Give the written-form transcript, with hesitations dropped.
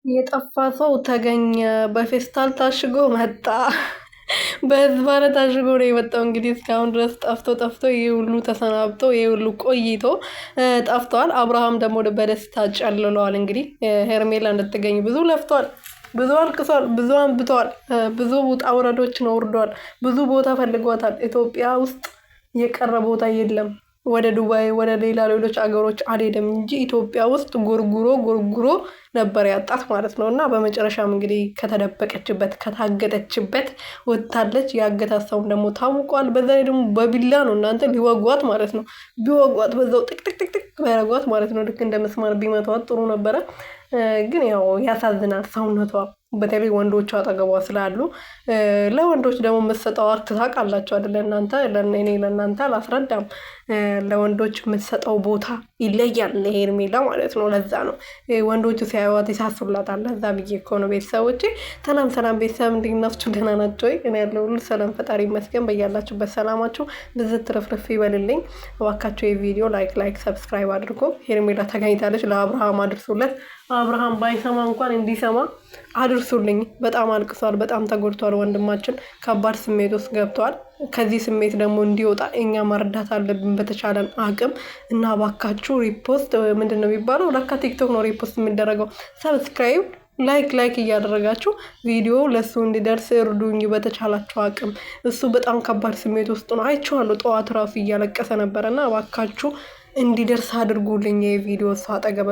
የጠፋ ሰው ተገኘ በፌስታል ታሽጎ መጣ። በህዝብ ታሽጎ ነው የመጣው። እንግዲህ እስካሁን ድረስ ጠፍቶ ይሄ ሁሉ ተሰናብቶ ይሄ ሁሉ ቆይቶ ጠፍቷል። አብርሃም ደግሞ በደስታ ጨልለዋል። እንግዲህ ሄርሜላ እንድትገኝ ብዙ ለፍቷል፣ ብዙ አልቅሷል፣ ብዙ አንብቷል፣ ብዙ ውጣ ውረዶችን ወርዷል፣ ብዙ ቦታ ፈልጓታል። ኢትዮጵያ ውስጥ የቀረ ቦታ የለም። ወደ ዱባይ ወደ ሌሎች አገሮች አልሄደም እንጂ ኢትዮጵያ ውስጥ ጎርጉሮ ነበር ያጣት ማለት ነው። እና በመጨረሻም እንግዲህ ከተደበቀችበት ከታገተችበት ወጥታለች። ያገታት ሰውም ደግሞ ታውቋል። በዛ ላይ ደግሞ በቢላ ነው እናንተ ሊወጓት ማለት ነው። ቢወጓት በዛው ጥቅጥቅጥቅ ቢያረጓት ማለት ነው። ልክ እንደ መስማር ቢመቷት ጥሩ ነበረ። ግን ያው ያሳዝናል ሰውነቷ። በተለይ ወንዶቹ አጠገቧ ስላሉ ለወንዶች ደግሞ የምትሰጠው አርት ታውቃላችሁ አይደለ? እናንተ እኔ ለእናንተ አላስረዳም። ለወንዶች የምትሰጠው ቦታ ይለያል። ሄርሜላ ማለት ነው። ለዛ ነው ወንዶቹ ሲያዩዋት ይሳሱላታል። ለዛ ብዬ እኮ ነው። ቤተሰቦቼ ሰላም ቤተሰብ እንዴት ናችሁ? ደህና ናችሁ ወይ? እኔ ያለው ሁሉ ሰላም ፈጣሪ ይመስገን። በያላችሁበት ሰላማችሁ ብዝት ትርፍርፍ ይበልልኝ። እባካችሁ የቪዲዮ ላይክ ሰብስክራይብ አድርጎ ሄርሜላ ተገኝታለች። ለአብርሃም አድርሱለት። አብርሃም ባይሰማ እንኳን እንዲሰማ አድርሱልኝ። በጣም አልቅሷል፣ በጣም ተጎድቷል። ወንድማችን ከባድ ስሜት ውስጥ ገብቷል። ከዚህ ስሜት ደግሞ እንዲወጣ እኛ መርዳት አለብን በተቻለን አቅም እና ባካችሁ ሪፖስት ምንድን ነው የሚባለው? ለካ ቲክቶክ ነው ሪፖስት የሚደረገው። ሰብስክራይብ ላይክ እያደረጋችሁ ቪዲዮ ለሱ እንዲደርስ እርዱኝ በተቻላችሁ አቅም። እሱ በጣም ከባድ ስሜት ውስጥ ነው። አይቼዋለሁ። ጠዋት ራሱ እያለቀሰ ነበረና ባካችሁ እንዲደርስ አድርጉልኝ። የቪዲዮ እሱ አጠገብ